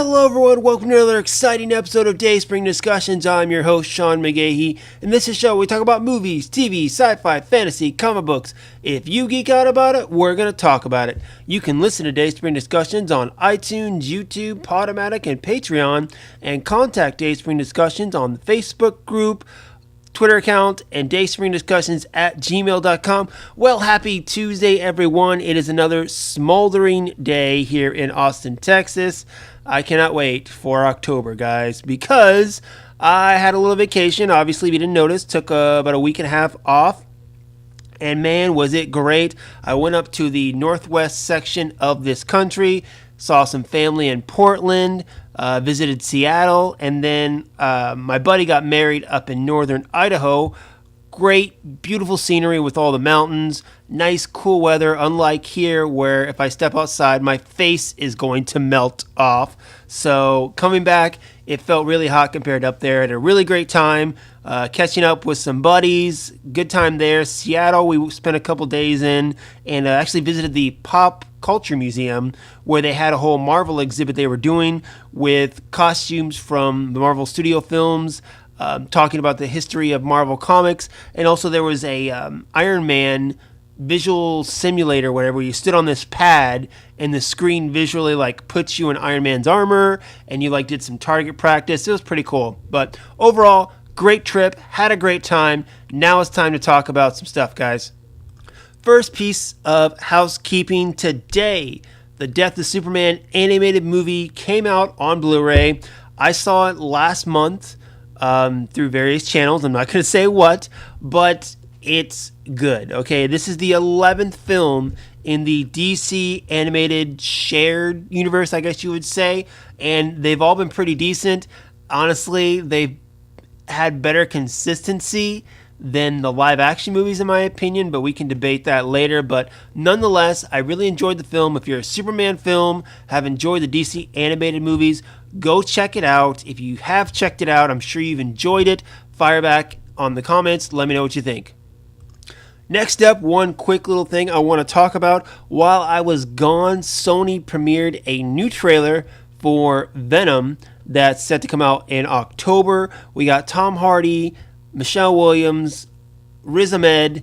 Hello everyone, welcome to another exciting episode of Dayspring Discussions. I'm your host, Sean McGahee, and this is a show where we talk about movies, TV, sci-fi, fantasy, comic books. If you geek out about it, we're going to talk about it. You can listen to Dayspring Discussions on iTunes, YouTube, Podomatic, and Patreon, and contact Dayspring Discussions on the Facebook group, Twitter account, and dayspringdiscussions@gmail.com. Well, happy Tuesday, everyone. It is another smoldering day here in Austin, Texas. I cannot wait for October, guys, because I had a little vacation. Obviously, if you didn't notice, took about a week and a half off. And man, was it great. I went up to the northwest section of this country, saw some family in Portland, visited Seattle, and then my buddy got married up in northern Idaho. Great, beautiful scenery with all the mountains, nice, cool weather, unlike here where if I step outside, my face is going to melt off. So coming back, it felt really hot compared to up there. Had a really great time, catching up with some buddies. Good time there. Seattle, we spent a couple days in and actually visited the Pop Culture Museum where they had a whole Marvel exhibit they were doing with costumes from the Marvel Studio films, talking about the history of Marvel Comics. And also there was a Iron Man visual simulator, whatever. You stood on this pad and the screen visually like puts you in Iron Man's armor and you like did some target practice. It was pretty cool. But overall, great trip, had a great time. Now it's time to talk about some stuff, guys. First piece of housekeeping today. The Death of Superman animated movie came out on Blu-ray. I saw it last month through various channels. I'm not going to say what, but it's good. Okay, this is the 11th film in the DC animated shared universe, I guess you would say, and they've all been pretty decent. Honestly, they've had better consistency than the live action movies in my opinion, but we can debate that later. But nonetheless, I really enjoyed the film. If you're a Superman film, have enjoyed the DC animated movies, go check it out. If you have checked it out, I'm sure you've enjoyed it. Fire back on the comments, let me know what you think. Next up, one quick little thing I want to talk about. While I was gone, Sony premiered a new trailer for Venom that's set to come out in October. We got Tom Hardy, Michelle Williams, Riz Ahmed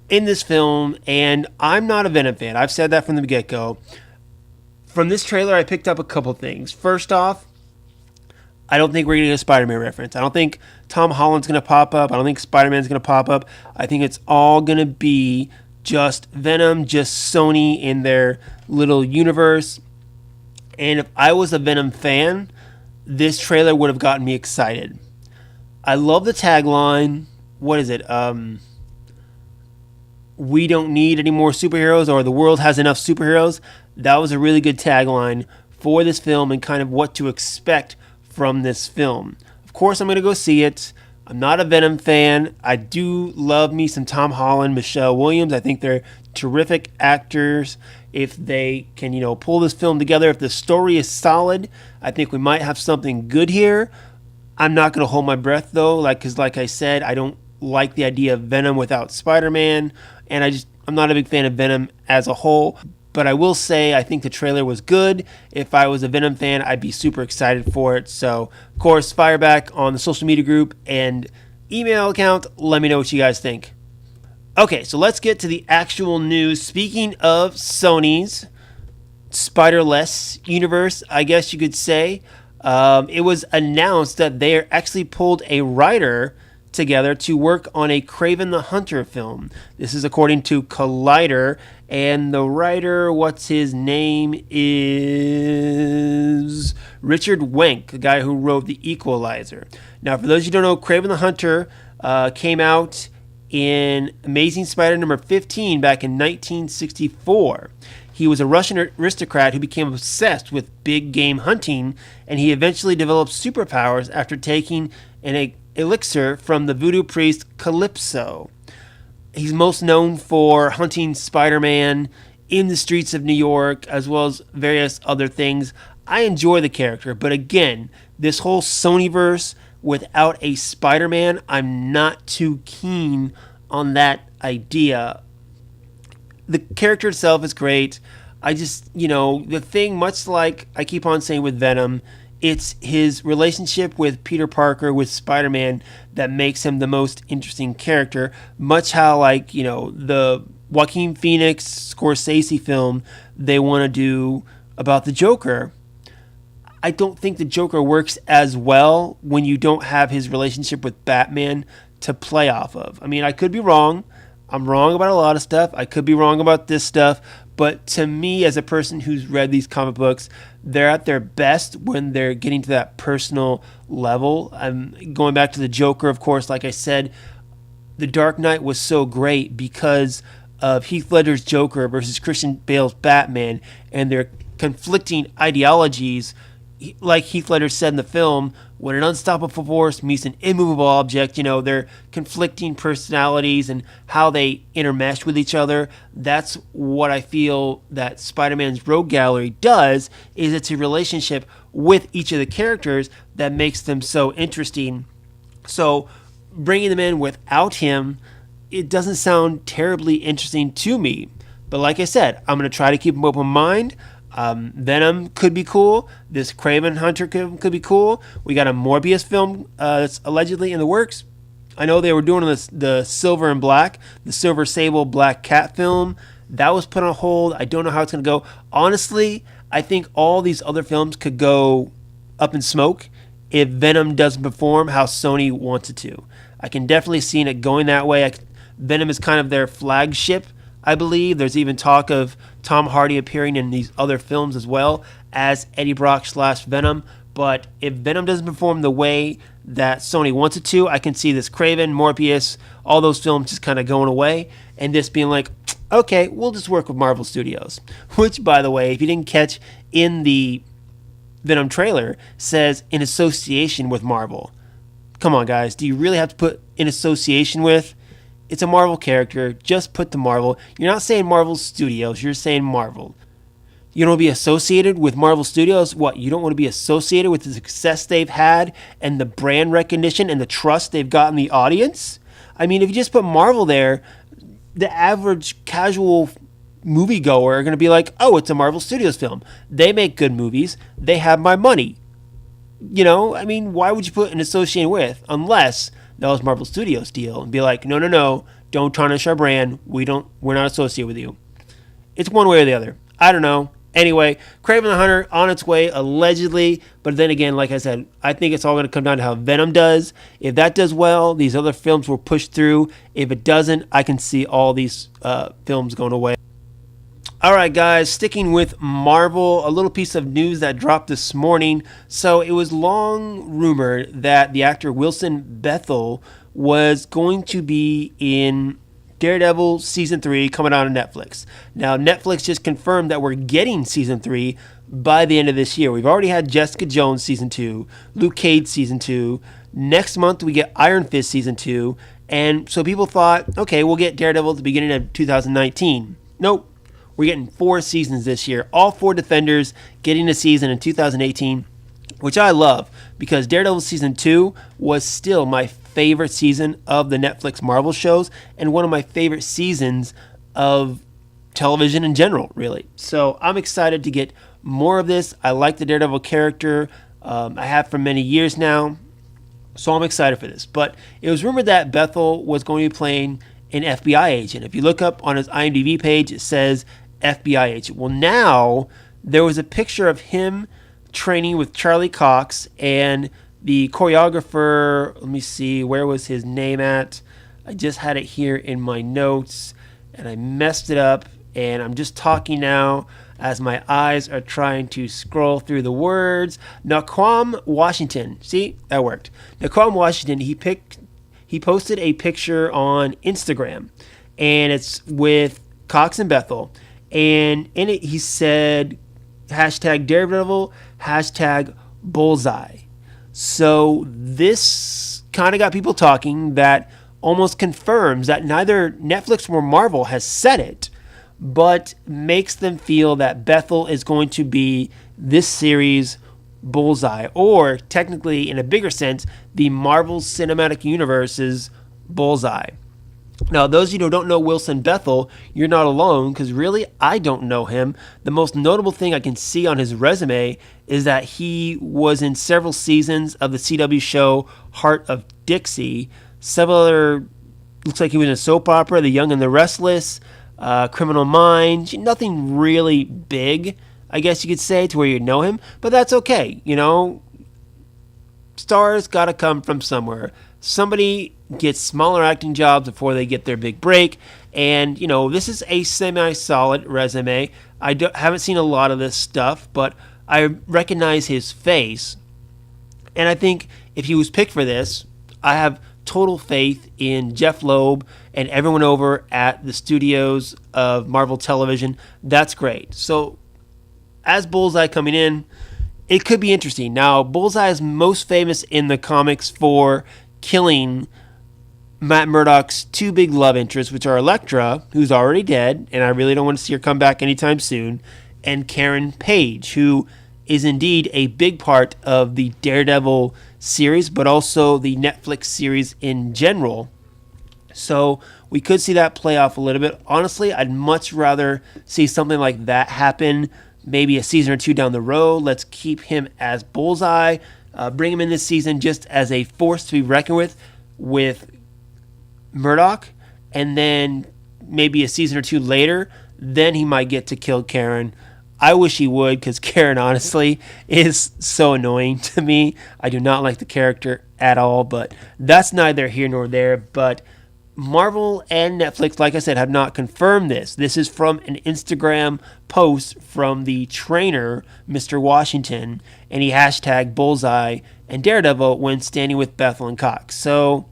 in this film, and I'm not a Venom fan. I've said that from the get-go. From this trailer, I picked up a couple things. First off, I don't think we're going to get a Spider-Man reference. I don't think Tom Holland's going to pop up. I don't think Spider-Man's going to pop up. I think it's all going to be just Venom, just Sony in their little universe. And if I was a Venom fan, this trailer would have gotten me excited. I love the tagline. What is it? We don't need any more superheroes, or the world has enough superheroes. That was a really good tagline for this film and kind of what to expect from this film. Of course, I'm going to go see it. I'm not a Venom fan. I do love me some Tom Holland, Michelle Williams. I think they're terrific actors. If they can, pull this film together, if the story is solid, I think we might have something good here. I'm not going to hold my breath, though, because like I said, I don't like the idea of Venom without Spider-Man, and I'm not a big fan of Venom as a whole. But I will say I think the trailer was good. If I was a Venom fan, I'd be super excited for it. So, of course, fire back on the social media group and email account. Let me know what you guys think. Okay, so let's get to the actual news. Speaking of Sony's Spider-Less universe, I guess you could say, it was announced that they actually pulled a writer together to work on a Kraven the Hunter film. This is according to Collider, and the writer, what's his name, is Richard Wenk, the guy who wrote The Equalizer. Now, for those of you who don't know, Kraven the Hunter came out in Amazing Spider number 15 back in 1964. He was a Russian aristocrat who became obsessed with big game hunting, and he eventually developed superpowers after taking an elixir from the voodoo priest Calypso. He's most known for hunting Spider-Man in the streets of New York, as well as various other things. I enjoy the character, but again, this whole Sonyverse without a Spider-Man, I'm not too keen on that idea. The character itself is great. I just, the thing, much like I keep on saying with Venom, it's his relationship with Peter Parker, with Spider-Man, that makes him the most interesting character. Much how, like, the Joaquin Phoenix Scorsese film they want to do about the Joker. I don't think the Joker works as well when you don't have his relationship with Batman to play off of. I mean, I could be wrong. I'm wrong about a lot of stuff. I could be wrong about this stuff. But to me, as a person who's read these comic books, they're at their best when they're getting to that personal level. I'm going back to the Joker, of course. Like I said, The Dark Knight was so great because of Heath Ledger's Joker versus Christian Bale's Batman and their conflicting ideologies. Like Heath Ledger said in the film, when an unstoppable force meets an immovable object, their conflicting personalities and how they intermesh with each other. That's what I feel that Spider-Man's Rogue Gallery does, is it's a relationship with each of the characters that makes them so interesting. So bringing them in without him, it doesn't sound terribly interesting to me. But like I said, I'm going to try to keep an open mind. Venom could be cool. This Kraven Hunter could be cool. We got a Morbius film that's allegedly in the works. I know they were doing the Silver and Black, the Silver Sable Black Cat film. That was put on hold. I don't know how it's going to go. Honestly, I think all these other films could go up in smoke if Venom doesn't perform how Sony wants it to. I can definitely see it going that way. Venom is kind of their flagship, I believe. There's even talk of Tom Hardy appearing in these other films as well as Eddie Brock / Venom. But if Venom doesn't perform the way that Sony wants it to, I can see this Kraven, Morbius, all those films just kind of going away and this being like, okay, we'll just work with Marvel Studios. Which, by the way, if you didn't catch in the Venom trailer, says in association with Marvel. Come on, guys. Do you really have to put in association with? It's a Marvel character. Just put the Marvel. You're not saying Marvel Studios. You're saying Marvel. You don't want to be associated with Marvel Studios? What? You don't want to be associated with the success they've had and the brand recognition and the trust they've got in the audience? I mean, if you just put Marvel there, the average casual moviegoer are going to be like, oh, it's a Marvel Studios film. They make good movies. They have my money. I mean, why would you put an association with unless that was Marvel Studios deal and be like, no, don't tarnish our brand. We're not associated with you. It's one way or the other. I don't know. Anyway, Kraven the Hunter on its way, allegedly. But then again, like I said, I think it's all going to come down to how Venom does. If that does well, these other films will push through. If it doesn't, I can see all these films going away. All right, guys, sticking with Marvel, a little piece of news that dropped this morning. So it was long rumored that the actor Wilson Bethel was going to be in Daredevil Season 3 coming out on Netflix. Now, Netflix just confirmed that we're getting Season 3 by the end of this year. We've already had Jessica Jones Season 2, Luke Cage Season 2. Next month, we get Iron Fist Season 2. And so people thought, okay, we'll get Daredevil at the beginning of 2019. Nope. We're getting 4 seasons this year. All 4 Defenders getting a season in 2018, which I love because Daredevil Season 2 was still my favorite season of the Netflix Marvel shows and one of my favorite seasons of television in general, really. So I'm excited to get more of this. I like the Daredevil character. I have for many years now. So I'm excited for this. But it was rumored that Bethel was going to be playing an FBI agent. If you look up on his IMDb page, it says FBI agent. Well, now there was a picture of him training with Charlie Cox and the choreographer. Let me see, where was his name at? I just had it here in my notes and I messed it up, and I'm just talking now as my eyes are trying to scroll through the words. Naquan Washington. See, that worked. Naquan Washington, he posted a picture on Instagram, and it's with Cox and Bethel. And in it, he said, hashtag Daredevil, hashtag Bullseye. So this kind of got people talking, that almost confirms that neither Netflix nor Marvel has said it, but makes them feel that Bethel is going to be this series' Bullseye, or technically, in a bigger sense, the Marvel Cinematic Universe's Bullseye. Now, those of you who don't know Wilson Bethel, you're not alone, because really, I don't know him. The most notable thing I can see on his resume is that he was in several seasons of the CW show Heart of Dixie. Several other, looks like he was in a soap opera, The Young and the Restless, Criminal Minds. Nothing really big, I guess you could say, to where you know him, but that's okay. Stars gotta come from somewhere. Somebody gets smaller acting jobs before they get their big break. And, this is a semi-solid resume. Haven't seen a lot of this stuff, but I recognize his face. And I think if he was picked for this, I have total faith in Jeff Loeb and everyone over at the studios of Marvel Television. That's great. So, as Bullseye coming in, it could be interesting. Now, Bullseye is most famous in the comics for killing Matt Murdock's two big love interests, which are Elektra, who's already dead, and I really don't want to see her come back anytime soon, and Karen Page, who is indeed a big part of the Daredevil series, but also the Netflix series in general. So we could see that play off a little bit. Honestly, I'd much rather see something like that happen maybe a season or two down the road. Let's keep him as Bullseye. Bring him in this season just as a force to be reckoned with Murdock, and then maybe a season or two later, then he might get to kill Karen. I wish he would, because Karen, honestly, is so annoying to me. I do not like the character at all, but that's neither here nor there. But Marvel and Netflix, like I said, have not confirmed this. This is from an Instagram post from the trainer, Mr. Washington, and he hashtagged Bullseye and Daredevil when standing with Bethel and Cox. So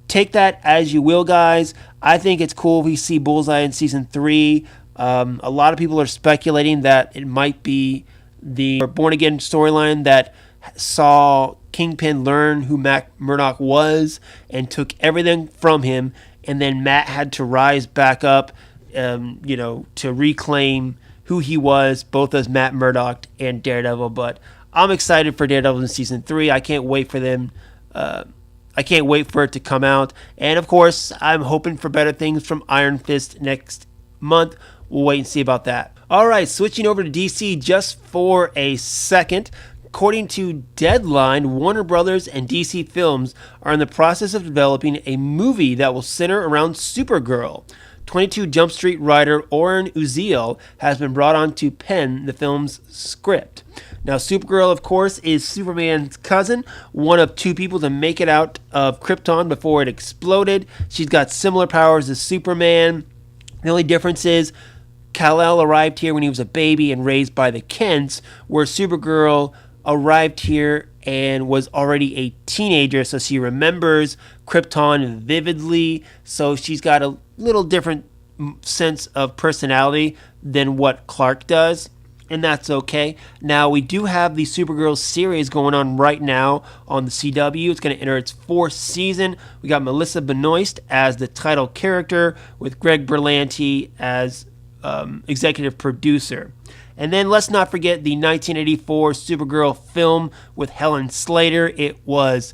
take that as you will, guys. I think it's cool if we see Bullseye in Season 3. A lot of people are speculating that it might be the Born Again storyline that saw Kingpin learn who Matt Murdock was and took everything from him, and then Matt had to rise back up, to reclaim who he was, both as Matt Murdock and Daredevil. But I'm excited for Daredevil in Season 3. I can't wait for them. I can't wait for it to come out. And, of course, I'm hoping for better things from Iron Fist next month. We'll wait and see about that. All right, switching over to DC just for a second. According to Deadline, Warner Brothers and DC Films are in the process of developing a movie that will center around Supergirl. 22 Jump Street writer Oren Uziel has been brought on to pen the film's script. Now, Supergirl, of course, is Superman's cousin, one of two people to make it out of Krypton before it exploded. She's got similar powers as Superman. The only difference is Kal-El arrived here when he was a baby and raised by the Kents, where Supergirl arrived here and was already a teenager, so she remembers Krypton vividly. So she's got a little different sense of personality than what Clark does, and that's okay. Now, we do have the Supergirl series going on right now on the CW. It's going to enter its fourth season. We got Melissa Benoist as the title character, with Greg Berlanti as executive producer. And then let's not forget the 1984 Supergirl film with Helen Slater. It was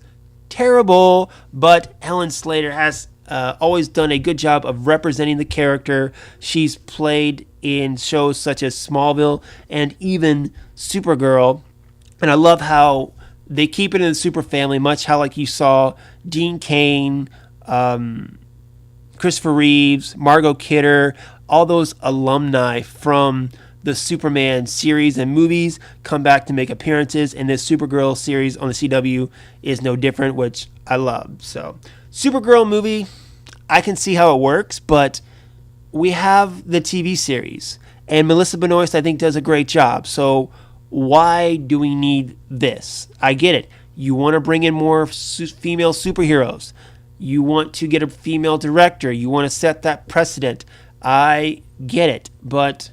terrible, but Helen Slater has always done a good job of representing the character. She's played in shows such as Smallville and even Supergirl. And I love how they keep it in the Super family, much how like you saw Dean Cain, Christopher Reeves, Margot Kidder, all those alumni from the Superman series and movies come back to make appearances, and this Supergirl series on the CW is no different, which I love. So, Supergirl movie, I can see how it works, but we have the TV series, and Melissa Benoist, I think, does a great job. So, why do we need this? I get it. You want to bring in more female superheroes. You want to get a female director. You want to set that precedent. I get it, but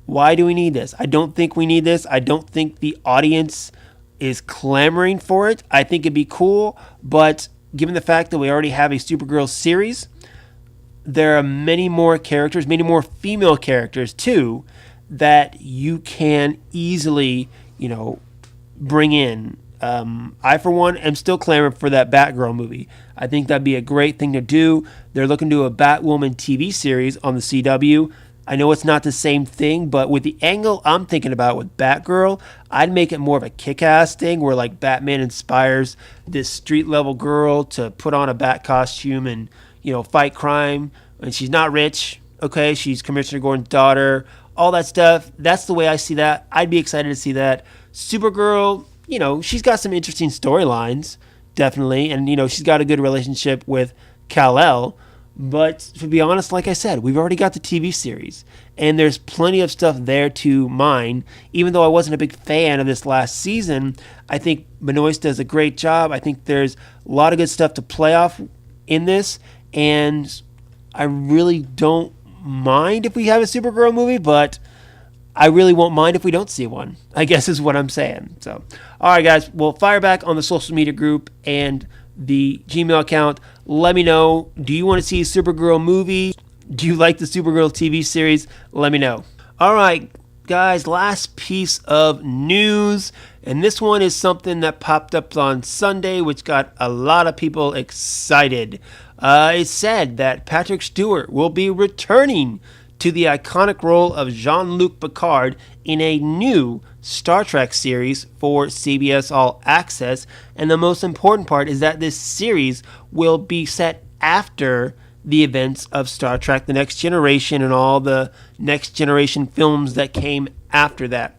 why do we need this? I don't think we need this. I don't think the audience is clamoring for it. I think it'd be cool, but given the fact that we already have a Supergirl series, there are many more characters, many more female characters too, that you can easily, bring in. I, for one, am still clamoring for that Batgirl movie. I think that'd be a great thing to do. They're looking to do a Batwoman TV series on the CW. I know it's not the same thing, but with the angle I'm thinking about with Batgirl, I'd make it more of a kick-ass thing where like Batman inspires this street-level girl to put on a bat costume and, fight crime. And she's not rich, okay? She's Commissioner Gordon's daughter, all that stuff. That's the way I see that. I'd be excited to see that. Supergirl, she's got some interesting storylines, definitely. And, she's got a good relationship with Kal-El. But to be honest, like I said, we've already got the TV series. And there's plenty of stuff there to mine. Even though I wasn't a big fan of this last season, I think Benoist does a great job. I think there's a lot of good stuff to play off in this. And I really don't mind if we have a Supergirl movie, but I really won't mind if we don't see one, I guess is what I'm saying. So, all right, guys, we'll fire back on the social media group and the Gmail account. Let me know, do you want to see a Supergirl movie? Do you like the Supergirl TV series? Let me know. All right, guys, last piece of news. And this one is something that popped up on Sunday, which got a lot of people excited. It said that Patrick Stewart will be returning to the iconic role of Jean-Luc Picard in a new Star Trek series for CBS All Access. And the most important part is that this series will be set after the events of Star Trek The Next Generation and all the Next Generation films that came after that.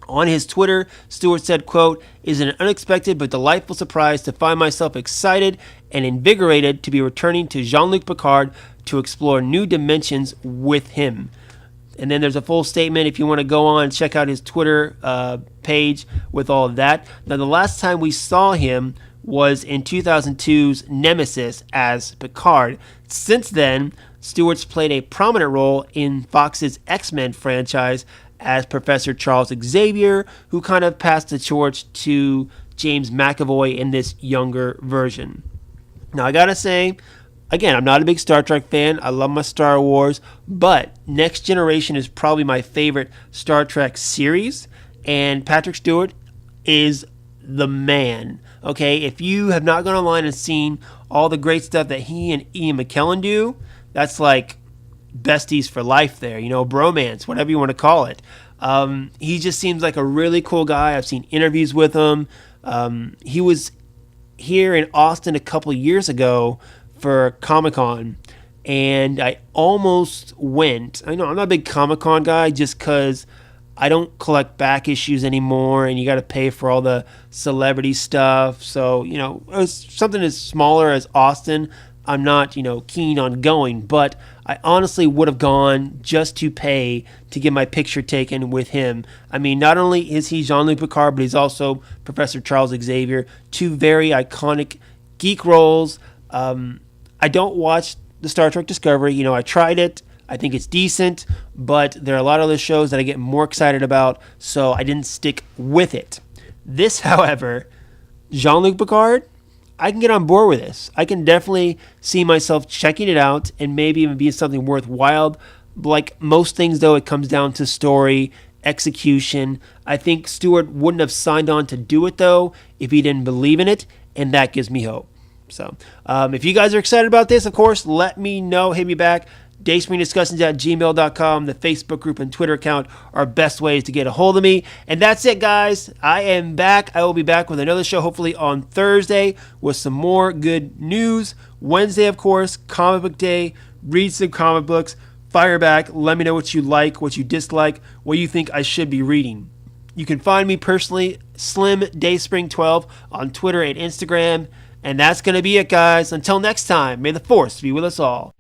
On his Twitter, Stewart said, quote, "Is an unexpected but delightful surprise to find myself excited and invigorated to be returning to Jean-Luc Picard to explore new dimensions with him." And then there's a full statement if you want to go on and check out his Twitter page with all of that. Now, the last time we saw him was in 2002's Nemesis as Picard. Since then, Stewart's played a prominent role in Fox's X-Men franchise as Professor Charles Xavier, who kind of passed the torch to James McAvoy in this younger version. Now, I gotta say, again, I'm not a big Star Trek fan. I love my Star Wars, but Next Generation is probably my favorite Star Trek series, and Patrick Stewart is the man. Okay, if you have not gone online and seen all the great stuff that he and Ian McKellen do, that's like besties for life there, bromance, whatever you want to call it. He just seems like a really cool guy. I've seen interviews with him. He was here in Austin a couple of years ago for Comic-Con, and I almost went. I know I'm not a big Comic-Con guy just because I don't collect back issues anymore, and you got to pay for all the celebrity stuff. So, something as smaller as Austin, I'm not, keen on going, but I honestly would have gone just to pay to get my picture taken with him. I mean, not only is he Jean-Luc Picard, but he's also Professor Charles Xavier, two very iconic geek roles. I don't watch the Star Trek Discovery. I tried it. I think it's decent, but there are a lot of other shows that I get more excited about, so I didn't stick with it. This, however, Jean-Luc Picard, I can get on board with this. I can definitely see myself checking it out and maybe even being something worthwhile. Like most things, though, it comes down to story, execution. I think Stewart wouldn't have signed on to do it, though, if he didn't believe in it, and that gives me hope. So, if you guys are excited about this, of course, let me know. Hit me back. DayspringDiscussions@gmail.com. The Facebook group and Twitter account are best ways to get a hold of me. And that's it, guys. I am back. I will be back with another show, hopefully on Thursday, with some more good news. Wednesday, of course, comic book day. Read some comic books. Fire back. Let me know what you like, what you dislike, what you think I should be reading. You can find me personally, Slim Dayspring 12, on Twitter and Instagram. And that's going to be it, guys. Until next time, may the Force be with us all.